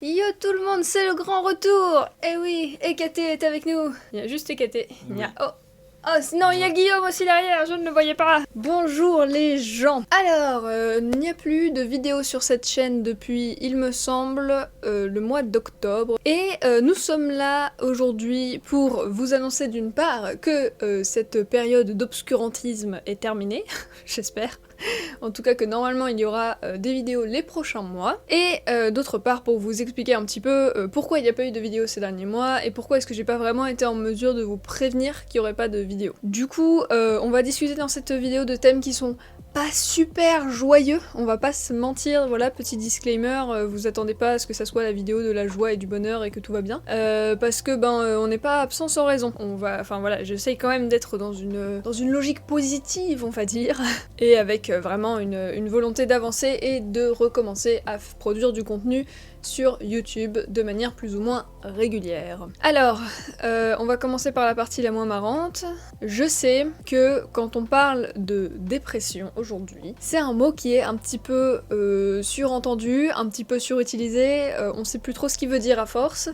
Yo tout le monde, c'est le grand retour. Eh oui, Hécaté est avec nous. Il y a juste Hécaté. Il y a... Oh, sinon il y a Guillaume aussi derrière, je ne le voyais pas. Bonjour les gens. Alors, il n'y a plus de vidéos sur cette chaîne depuis, il me semble, le mois d'octobre. Et nous sommes là aujourd'hui pour vous annoncer d'une part que cette période d'obscurantisme est terminée, j'espère. En tout cas que normalement il y aura des vidéos les prochains mois. Et d'autre part pour vous expliquer un petit peu pourquoi il n'y a pas eu de vidéos ces derniers mois et pourquoi est-ce que j'ai pas vraiment été en mesure de vous prévenir qu'il n'y aurait pas de vidéos. Du coup, on va discuter dans cette vidéo de thèmes qui sont pas super joyeux, on va pas se mentir, voilà, petit disclaimer, vous attendez pas à ce que ça soit la vidéo de la joie et du bonheur et que tout va bien, parce que on n'est pas absent sans raison, enfin voilà, j'essaye quand même d'être dans une logique positive, on va dire, et avec vraiment une volonté d'avancer et de recommencer à produire du contenu sur YouTube de manière plus ou moins régulière. Alors, on va commencer par la partie la moins marrante. Je sais que quand on parle de dépression aujourd'hui, c'est un mot qui est un petit peu surentendu, un petit peu surutilisé, on sait plus trop ce qu'il veut dire à force.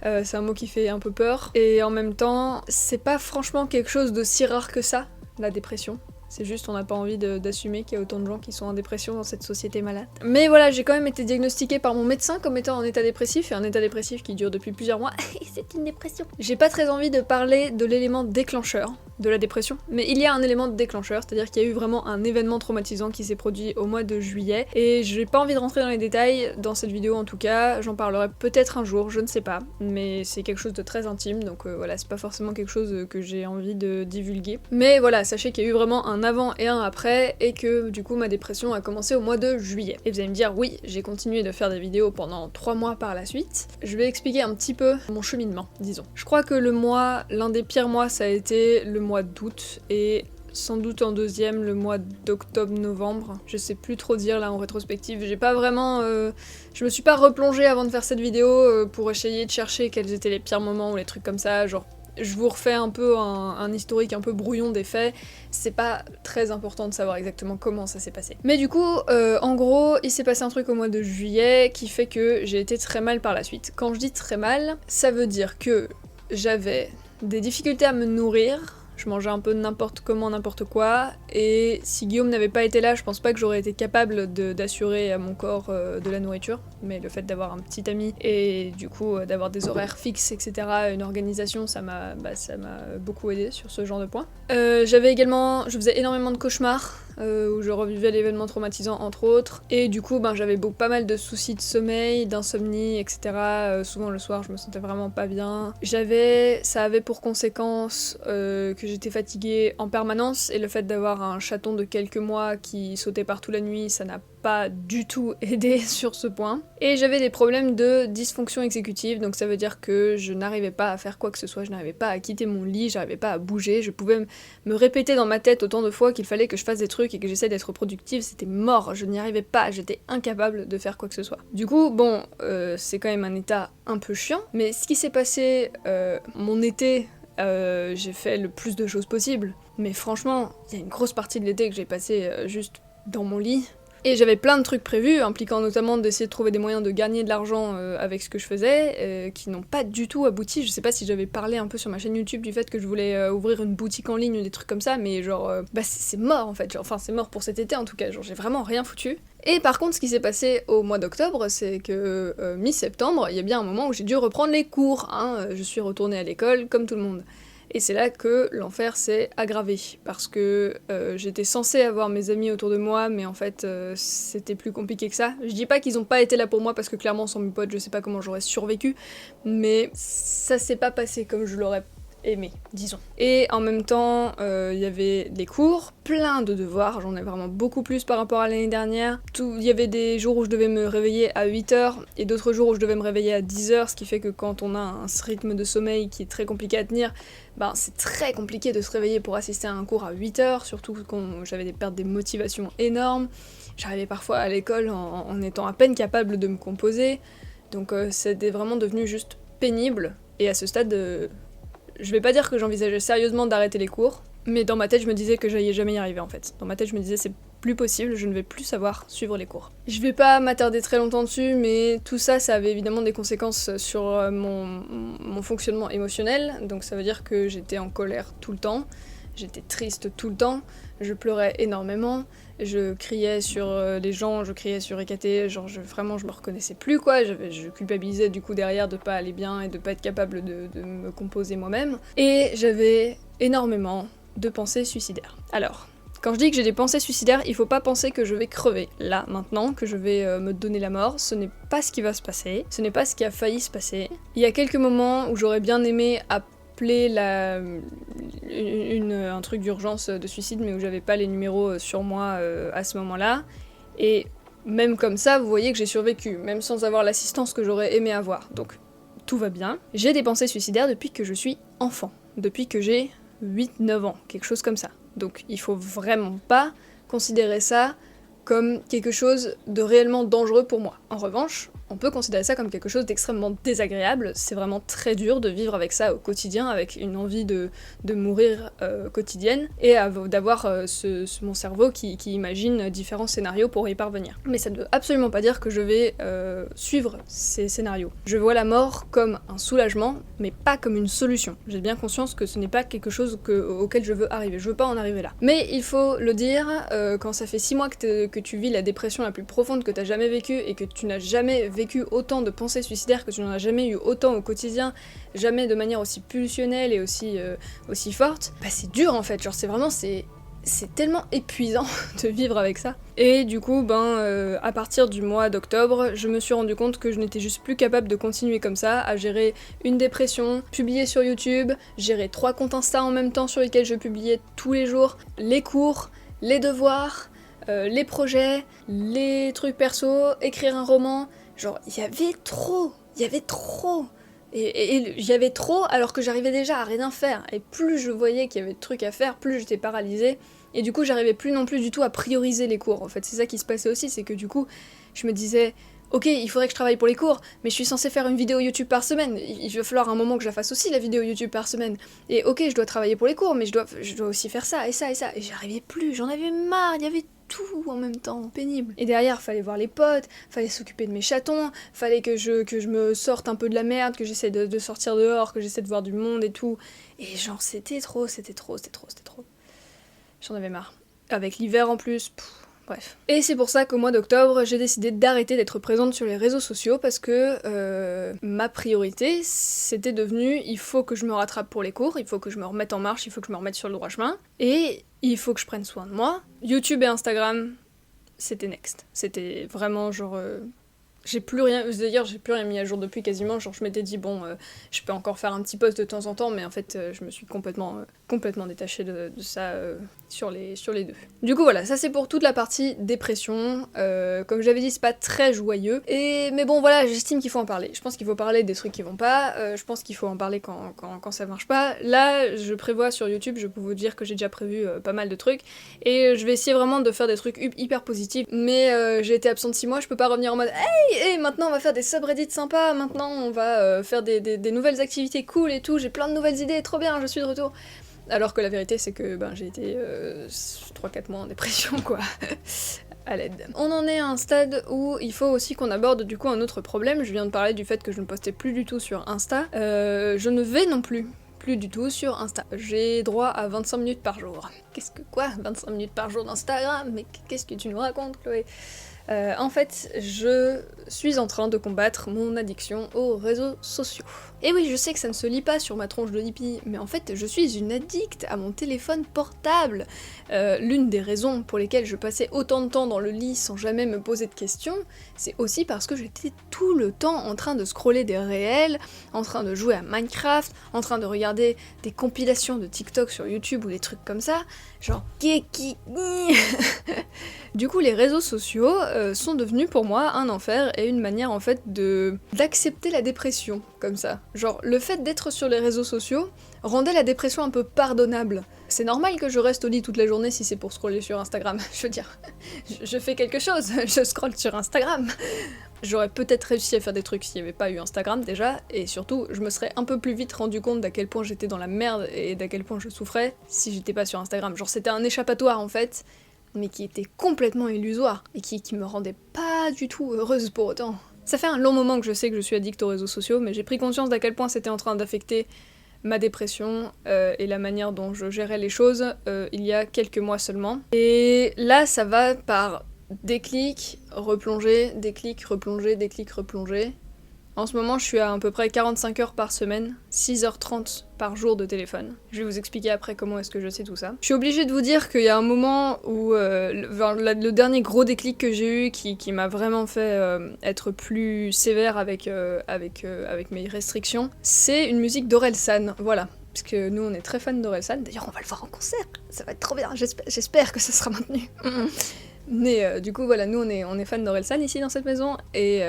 C'est un mot qui fait un peu peur, et en même temps, c'est pas franchement quelque chose de si rare que ça, la dépression. C'est juste on n'a pas envie d'assumer qu'il y a autant de gens qui sont en dépression dans cette société malade. Mais voilà, j'ai quand même été diagnostiquée par mon médecin comme étant en état dépressif, et un état dépressif qui dure depuis plusieurs mois. C'est une dépression. J'ai pas très envie de parler de l'élément déclencheur de la dépression, mais il y a un élément déclencheur, c'est-à-dire qu'il y a eu vraiment un événement traumatisant qui s'est produit au mois de juillet, et j'ai pas envie de rentrer dans les détails dans cette vidéo en tout cas, j'en parlerai peut-être un jour, je ne sais pas, mais c'est quelque chose de très intime, donc voilà, c'est pas forcément quelque chose que j'ai envie de divulguer. Mais voilà, sachez qu'il y a eu vraiment un avant et un après, et que du coup ma dépression a commencé au mois de juillet. Et vous allez me dire, oui, j'ai continué de faire des vidéos pendant 3 mois par la suite. Je vais expliquer un petit peu mon cheminement, disons. Je crois que l'un des pires mois, ça a été le mois d'août, et sans doute en deuxième le mois d'octobre-novembre. Je sais plus trop dire là en rétrospective, j'ai pas vraiment... Je me suis pas replongée avant de faire cette vidéo pour essayer de chercher quels étaient les pires moments ou les trucs comme ça, genre... Je vous refais un peu un historique un peu brouillon des faits, c'est pas très important de savoir exactement comment ça s'est passé. Mais du coup, en gros, il s'est passé un truc au mois de juillet qui fait que j'ai été très mal par la suite. Quand je dis très mal, ça veut dire que j'avais des difficultés à me nourrir, je mangeais un peu n'importe comment, n'importe quoi, et si Guillaume n'avait pas été là, je pense pas que j'aurais été capable d'assurer à mon corps de la nourriture, mais le fait d'avoir un petit ami et du coup d'avoir des horaires fixes, etc., une organisation, ça m'a beaucoup aidé sur ce genre de points. Je faisais énormément de cauchemars, où je revivais l'événement traumatisant entre autres, et du coup j'avais pas mal de soucis de sommeil, d'insomnie, etc. Souvent le soir je me sentais vraiment pas bien. Ça avait pour conséquence que j'étais fatiguée en permanence, et le fait d'avoir un chaton de quelques mois qui sautait partout la nuit, ça n'a pas du tout aidé sur ce point. Et j'avais des problèmes de dysfonction exécutive, donc ça veut dire que je n'arrivais pas à faire quoi que ce soit, je n'arrivais pas à quitter mon lit, j'arrivais pas à bouger, je pouvais me répéter dans ma tête autant de fois qu'il fallait que je fasse des trucs et que j'essaie d'être productive, c'était mort, je n'y arrivais pas, j'étais incapable de faire quoi que ce soit. Du coup, c'est quand même un état un peu chiant, mais ce qui s'est passé mon été, j'ai fait le plus de choses possible, mais franchement, il y a une grosse partie de l'été que j'ai passé juste dans mon lit. Et j'avais plein de trucs prévus, impliquant notamment d'essayer de trouver des moyens de gagner de l'argent avec ce que je faisais, qui n'ont pas du tout abouti. Je sais pas si j'avais parlé un peu sur ma chaîne YouTube du fait que je voulais ouvrir une boutique en ligne ou des trucs comme ça, mais genre, c'est mort en fait. Enfin, c'est mort pour cet été en tout cas, genre j'ai vraiment rien foutu. Et par contre, ce qui s'est passé au mois d'octobre, c'est que mi-septembre, il y a bien un moment où j'ai dû reprendre les cours, hein. Je suis retournée à l'école comme tout le monde. Et c'est là que l'enfer s'est aggravé, parce que j'étais censée avoir mes amis autour de moi, mais en fait c'était plus compliqué que ça. Je dis pas qu'ils ont pas été là pour moi, parce que clairement sans mes potes je sais pas comment j'aurais survécu, mais ça s'est pas passé comme je l'aurais aimé, disons. Et en même temps, il y avait des cours, plein de devoirs, j'en ai vraiment beaucoup plus par rapport à l'année dernière. Il y avait des jours où je devais me réveiller à 8h, et d'autres jours où je devais me réveiller à 10h, ce qui fait que quand on a un rythme de sommeil qui est très compliqué à tenir, c'est très compliqué de se réveiller pour assister à un cours à 8h, surtout quand j'avais des pertes de motivation énormes. J'arrivais parfois à l'école en étant à peine capable de me composer, donc c'était vraiment devenu juste pénible, et à ce stade... Je vais pas dire que j'envisageais sérieusement d'arrêter les cours, mais dans ma tête je me disais que j'allais jamais y arriver en fait. Dans ma tête je me disais c'est plus possible, je ne vais plus savoir suivre les cours. Je vais pas m'attarder très longtemps dessus, mais tout ça, ça avait évidemment des conséquences sur mon fonctionnement émotionnel, donc ça veut dire que j'étais en colère tout le temps, j'étais triste tout le temps, je pleurais énormément, je criais sur les gens, je criais sur EKT, genre vraiment je me reconnaissais plus quoi, je culpabilisais du coup derrière de pas aller bien et de pas être capable de me composer moi-même, et j'avais énormément de pensées suicidaires. Alors, quand je dis que j'ai des pensées suicidaires, il faut pas penser que je vais crever, là, maintenant, que je vais me donner la mort, ce n'est pas ce qui va se passer, ce n'est pas ce qui a failli se passer. Il y a quelques moments où j'aurais bien aimé appeler un truc d'urgence de suicide, mais où j'avais pas les numéros sur moi à ce moment-là, et même comme ça, vous voyez que j'ai survécu, même sans avoir l'assistance que j'aurais aimé avoir, donc tout va bien. J'ai des pensées suicidaires depuis que je suis enfant, depuis que j'ai 8-9 ans, quelque chose comme ça. Donc il faut vraiment pas considérer ça comme quelque chose de réellement dangereux pour moi. En revanche, on peut considérer ça comme quelque chose d'extrêmement désagréable, c'est vraiment très dur de vivre avec ça au quotidien, avec une envie de mourir quotidienne, et d'avoir mon cerveau qui imagine différents scénarios pour y parvenir. Mais ça ne veut absolument pas dire que je vais suivre ces scénarios. Je vois la mort comme un soulagement, mais pas comme une solution. J'ai bien conscience que ce n'est pas quelque chose auquel je veux arriver, je veux pas en arriver là. Mais il faut le dire, quand ça fait 6 mois que tu vis la dépression la plus profonde que t'as jamais vécue, et que tu n'as jamais vécu autant de pensées suicidaires, que tu n'en as jamais eu autant au quotidien, jamais de manière aussi pulsionnelle et aussi forte, bah c'est dur en fait, genre c'est tellement épuisant de vivre avec ça. Et du coup, à partir du mois d'octobre, je me suis rendu compte que je n'étais juste plus capable de continuer comme ça, à gérer une dépression, publier sur YouTube, gérer 3 comptes Insta en même temps sur lesquels je publiais tous les jours, les cours, les devoirs, les projets, les trucs perso, écrire un roman. Genre, il y avait trop. Et il y avait trop alors que j'arrivais déjà à rien faire. Et plus je voyais qu'il y avait de trucs à faire, plus j'étais paralysée. Et du coup, j'arrivais plus non plus du tout à prioriser les cours. En fait, c'est ça qui se passait aussi, c'est que du coup, je me disais... Ok, il faudrait que je travaille pour les cours, mais je suis censée faire une vidéo YouTube par semaine. Il va falloir un moment que je la fasse aussi, la vidéo YouTube par semaine. Et ok, je dois travailler pour les cours, mais je dois aussi faire ça et ça et ça. Et j'arrivais plus, j'en avais marre, il y avait tout en même temps, pénible. Et derrière, fallait voir les potes, fallait s'occuper de mes chatons, fallait que je me sorte un peu de la merde, que j'essaie de sortir dehors, que j'essaie de voir du monde et tout. Et genre, c'était trop. J'en avais marre. Avec l'hiver en plus, bref. Et c'est pour ça qu'au mois d'octobre, j'ai décidé d'arrêter d'être présente sur les réseaux sociaux parce que ma priorité, c'était devenu il faut que je me rattrape pour les cours, il faut que je me remette en marche, il faut que je me remette sur le droit chemin, et il faut que je prenne soin de moi. YouTube et Instagram, c'était next. C'était vraiment genre... J'ai plus rien mis à jour depuis quasiment, genre je m'étais dit bon, je peux encore faire un petit post de temps en temps, mais en fait je me suis complètement détachée de ça sur les deux. Du coup voilà, ça c'est pour toute la partie dépression, comme j'avais dit c'est pas très joyeux, mais bon voilà, j'estime qu'il faut en parler. Je pense qu'il faut parler des trucs qui vont pas, je pense qu'il faut en parler quand ça marche pas. Là je prévois sur YouTube, je peux vous dire que j'ai déjà prévu pas mal de trucs, et je vais essayer vraiment de faire des trucs hyper positifs, mais j'ai été absente 6 mois, je peux pas revenir en mode hey, et maintenant on va faire des subreddits sympas, maintenant on va faire des nouvelles activités cool et tout, j'ai plein de nouvelles idées, trop bien, je suis de retour. Alors que la vérité c'est que j'ai été 3-4 mois en dépression quoi, à l'aide. On en est à un stade où il faut aussi qu'on aborde du coup un autre problème, je viens de parler du fait que je ne postais plus du tout sur Insta, je ne vais non plus du tout sur Insta. J'ai droit à 25 minutes par jour. Qu'est-ce que quoi 25 minutes par jour d'Instagram? Mais qu'est-ce que tu nous racontes Chloé? En fait, je suis en train de combattre mon addiction aux réseaux sociaux. Et oui, je sais que ça ne se lit pas sur ma tronche de hippie, mais en fait, je suis une addicte à mon téléphone portable. L'une des raisons pour lesquelles je passais autant de temps dans le lit sans jamais me poser de questions, c'est aussi parce que j'étais tout le temps en train de scroller des réels, en train de jouer à Minecraft, en train de regarder des compilations de TikTok sur YouTube ou des trucs comme ça, genre Keki. Du coup, les réseaux sociaux sont devenus pour moi un enfer et une manière en fait d'accepter la dépression, comme ça. Genre, le fait d'être sur les réseaux sociaux rendait la dépression un peu pardonnable. C'est normal que je reste au lit toute la journée si c'est pour scroller sur Instagram. Je veux dire, je fais quelque chose, je scrolle sur Instagram. J'aurais peut-être réussi à faire des trucs s'il n'y avait pas eu Instagram déjà, et surtout, je me serais un peu plus vite rendu compte d'à quel point j'étais dans la merde et d'à quel point je souffrais si j'étais pas sur Instagram. Genre, c'était un échappatoire en fait mais qui était complètement illusoire, et qui me rendait pas du tout heureuse pour autant. Ça fait un long moment que je sais que je suis addict aux réseaux sociaux, mais j'ai pris conscience d'à quel point c'était en train d'affecter ma dépression et la manière dont je gérais les choses il y a quelques mois seulement. Et là, ça va par déclic, replonger, déclic, replonger, déclic, replonger. En ce moment, je suis à peu près 45 heures par semaine, 6h30 par jour de téléphone. Je vais vous expliquer après comment est-ce que je sais tout ça. Je suis obligée de vous dire qu'il y a un moment où le dernier gros déclic que j'ai eu qui m'a vraiment fait être plus sévère avec mes restrictions, c'est une musique d'Orelsan, voilà. Parce que nous, on est très fans d'Orelsan. D'ailleurs, on va le voir en concert. Ça va être trop bien. J'espère que ça sera maintenu. Mais du coup, voilà, nous, on est fans d'Orelsan ici dans cette maison. Et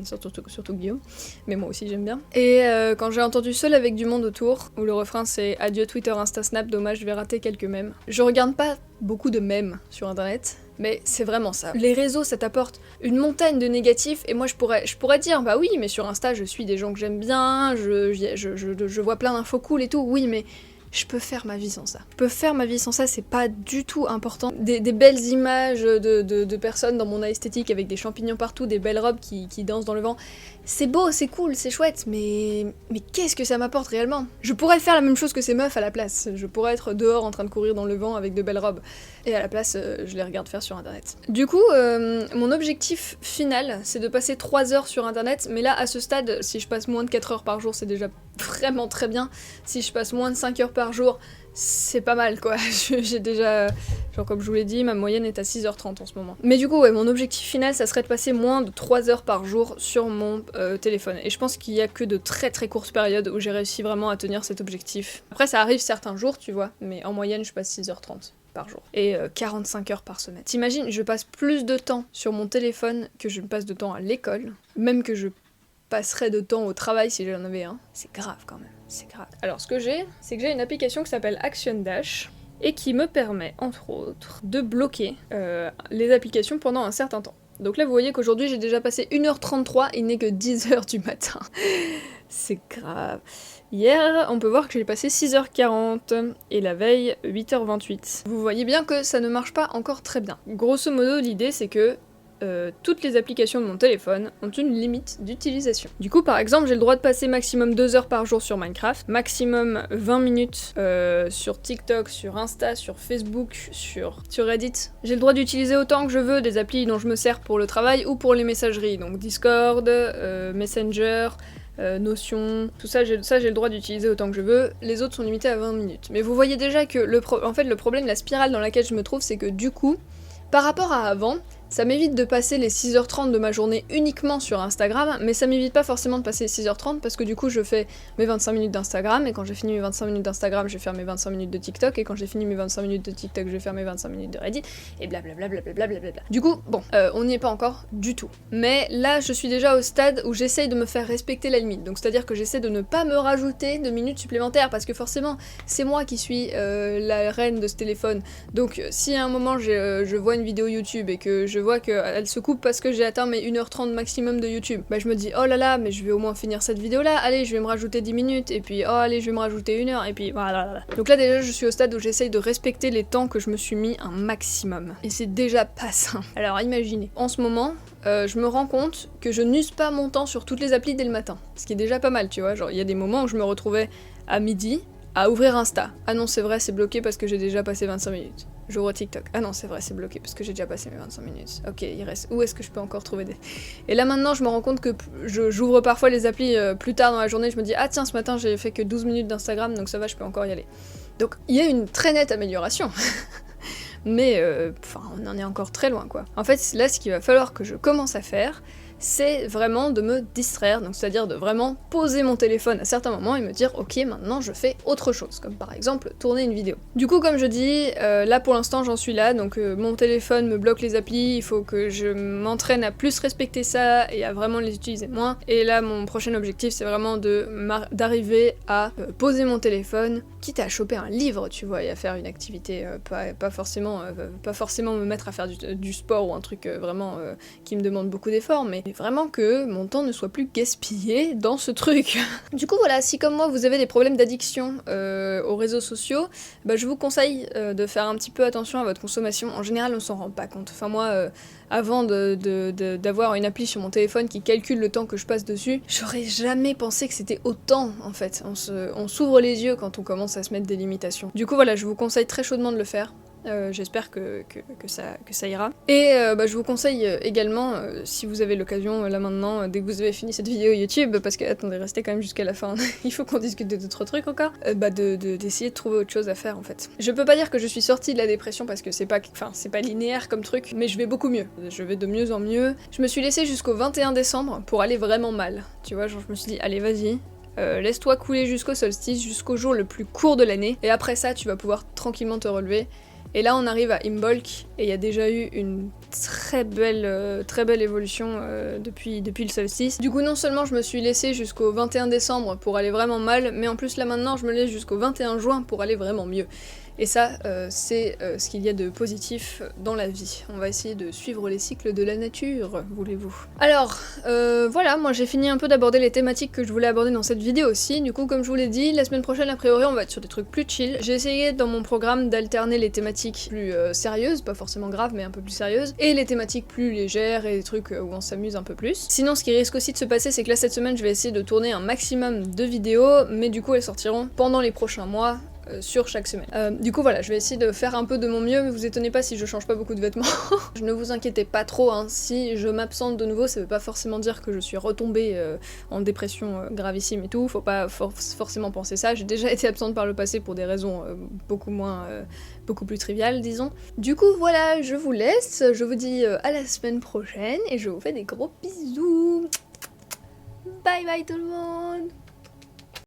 surtout Guillaume. Mais moi aussi, j'aime bien. Et quand j'ai entendu Seul avec du monde autour, où le refrain c'est « Adieu Twitter, Insta, Snap, dommage, je vais rater quelques mèmes ». Je regarde pas beaucoup de mèmes sur Internet. Mais c'est vraiment ça. Les réseaux, ça t'apporte une montagne de négatifs, et moi je pourrais dire, bah oui, mais sur Insta, je suis des gens que j'aime bien, je vois plein d'infos cool et tout, oui, mais je peux faire ma vie sans ça. Je peux faire ma vie sans ça, c'est pas du tout important. Des belles images de personnes dans mon esthétique avec des champignons partout, des belles robes qui dansent dans le vent, c'est beau, c'est cool, c'est chouette, mais qu'est-ce que ça m'apporte réellement? Je pourrais faire la même chose que ces meufs à la place. Je pourrais être dehors en train de courir dans le vent avec de belles robes. Et à la place, je les regarde faire sur Internet. Du coup, mon objectif final, c'est de passer 3 heures sur Internet, mais là, à ce stade, si je passe moins de 4 heures par jour, c'est déjà vraiment très bien. Si je passe moins de 5 heures par jour, c'est pas mal, quoi. J'ai déjà... Genre, comme je vous l'ai dit, ma moyenne est à 6h30 en ce moment. Mais du coup, ouais, mon objectif final, ça serait de passer moins de 3 heures par jour sur mon téléphone. Et je pense qu'il y a que de très très courtes périodes où j'ai réussi vraiment à tenir cet objectif. Après, ça arrive certains jours, tu vois, mais en moyenne, je passe 6h30 par jour. Et 45 heures par semaine. T'imagines, je passe plus de temps sur mon téléphone que je ne passe de temps à l'école, même que je passerais de temps au travail si j'en avais un. C'est grave quand même, c'est grave. Alors ce que j'ai, c'est que j'ai une application qui s'appelle Action Dash, et qui me permet, entre autres, de bloquer les applications pendant un certain temps. Donc là vous voyez qu'aujourd'hui j'ai déjà passé 1h33, il n'est que 10h du matin. C'est grave. Hier, on peut voir que j'ai passé 6h40, et la veille, 8h28. Vous voyez bien que ça ne marche pas encore très bien. Grosso modo, l'idée c'est que toutes les applications de mon téléphone ont une limite d'utilisation. Du coup, par exemple, j'ai le droit de passer maximum 2 heures par jour sur Minecraft, maximum 20 minutes sur TikTok, sur Insta, sur Facebook, sur Reddit. J'ai le droit d'utiliser autant que je veux des applis dont je me sers pour le travail ou pour les messageries, donc Discord, Messenger, Notion, tout ça, j'ai le droit d'utiliser autant que je veux. Les autres sont limités à 20 minutes. Mais vous voyez déjà que le problème, la spirale dans laquelle je me trouve, c'est que du coup, par rapport à avant, ça m'évite de passer les 6h30 de ma journée uniquement sur Instagram, mais ça m'évite pas forcément de passer les 6h30 parce que du coup je fais mes 25 minutes d'Instagram, et quand j'ai fini mes 25 minutes d'Instagram, je vais faire mes 25 minutes de TikTok, et quand j'ai fini mes 25 minutes de TikTok, je vais faire mes 25 minutes de Reddit, et blablabla. Du coup, bon, on n'y est pas encore du tout. Mais là, je suis déjà au stade où j'essaye de me faire respecter la limite, donc c'est-à-dire que j'essaie de ne pas me rajouter de minutes supplémentaires, parce que forcément, c'est moi qui suis la reine de ce téléphone. Donc si à un moment je vois une vidéo YouTube et que je vois qu'elle se coupe parce que j'ai atteint mes 1h30 maximum de YouTube, bah je me dis oh là là, mais je vais au moins finir cette vidéo là, allez je vais me rajouter 10 minutes, et puis oh allez je vais me rajouter 1 heure, et puis voilà. Donc là déjà je suis au stade où j'essaye de respecter les temps que je me suis mis un maximum, et c'est déjà pas simple. Alors imaginez, en ce moment, je me rends compte que je n'use pas mon temps sur toutes les applis dès le matin, ce qui est déjà pas mal, tu vois, genre il y a des moments où je me retrouvais à midi à ouvrir Insta. Ah non c'est vrai, c'est bloqué parce que j'ai déjà passé 25 minutes. J'ouvre TikTok. Ah non, c'est vrai, c'est bloqué parce que j'ai déjà passé mes 25 minutes. Ok, il reste. Où est-ce que je peux encore trouver des... Et là maintenant, je me rends compte que j'ouvre parfois les applis plus tard dans la journée. Je me dis, ah tiens, ce matin, j'ai fait que 12 minutes d'Instagram, donc ça va, je peux encore y aller. Donc, il y a une très nette amélioration. Mais, on en est encore très loin, quoi. En fait, là, ce qu'il va falloir que je commence à faire, c'est vraiment de me distraire, donc c'est-à-dire de vraiment poser mon téléphone à certains moments et me dire ok maintenant je fais autre chose, comme par exemple tourner une vidéo. Du coup comme je dis, là pour l'instant j'en suis là, donc mon téléphone me bloque les applis, il faut que je m'entraîne à plus respecter ça et à vraiment les utiliser moins, et là mon prochain objectif c'est vraiment d'arriver à poser mon téléphone, quitte à choper un livre tu vois, et à faire une activité, pas forcément me mettre à faire du sport ou un truc vraiment qui me demande beaucoup d'efforts, mais Et vraiment que mon temps ne soit plus gaspillé dans ce truc. Du coup voilà, si comme moi vous avez des problèmes d'addiction aux réseaux sociaux, bah, je vous conseille de faire un petit peu attention à votre consommation. En général on s'en rend pas compte. Enfin moi, avant d'avoir une appli sur mon téléphone qui calcule le temps que je passe dessus, j'aurais jamais pensé que c'était autant en fait. On s'ouvre les yeux quand on commence à se mettre des limitations. Du coup voilà, je vous conseille très chaudement de le faire. J'espère que ça ira. Et bah, je vous conseille également, si vous avez l'occasion là maintenant, dès que vous avez fini cette vidéo YouTube, parce que attendez, restez quand même jusqu'à la fin, il faut qu'on discute d'autres trucs encore, bah d'essayer de trouver autre chose à faire en fait. Je peux pas dire que je suis sortie de la dépression parce que c'est pas linéaire comme truc, mais je vais beaucoup mieux. Je vais de mieux en mieux. Je me suis laissée jusqu'au 21 décembre pour aller vraiment mal. Tu vois, genre je me suis dit, allez vas-y. Laisse-toi couler jusqu'au solstice, jusqu'au jour le plus court de l'année, et après ça tu vas pouvoir tranquillement te relever. Et là on arrive à Imbolc et il y a déjà eu une très belle évolution depuis le solstice. Du coup non seulement je me suis laissée jusqu'au 21 décembre pour aller vraiment mal, mais en plus là maintenant je me laisse jusqu'au 21 juin pour aller vraiment mieux. Et ça, c'est ce qu'il y a de positif dans la vie. On va essayer de suivre les cycles de la nature, voulez-vous. Alors, voilà, moi j'ai fini un peu d'aborder les thématiques que je voulais aborder dans cette vidéo aussi. Du coup, comme je vous l'ai dit, la semaine prochaine, a priori, on va être sur des trucs plus chill. J'ai essayé dans mon programme d'alterner les thématiques plus sérieuses, pas forcément graves, mais un peu plus sérieuses, et les thématiques plus légères et des trucs où on s'amuse un peu plus. Sinon, ce qui risque aussi de se passer, c'est que là, cette semaine, je vais essayer de tourner un maximum de vidéos, mais du coup, elles sortiront pendant les prochains mois, sur chaque semaine. Du coup voilà, je vais essayer de faire un peu de mon mieux, mais vous étonnez pas si je change pas beaucoup de vêtements. Je ne vous inquiétez pas trop, hein. Si je m'absente de nouveau, ça veut pas forcément dire que je suis retombée en dépression gravissime et tout, faut pas forcément penser ça, j'ai déjà été absente par le passé pour des raisons beaucoup plus triviales, disons. Du coup voilà, je vous laisse, je vous dis à la semaine prochaine, et je vous fais des gros bisous. Bye bye tout le monde.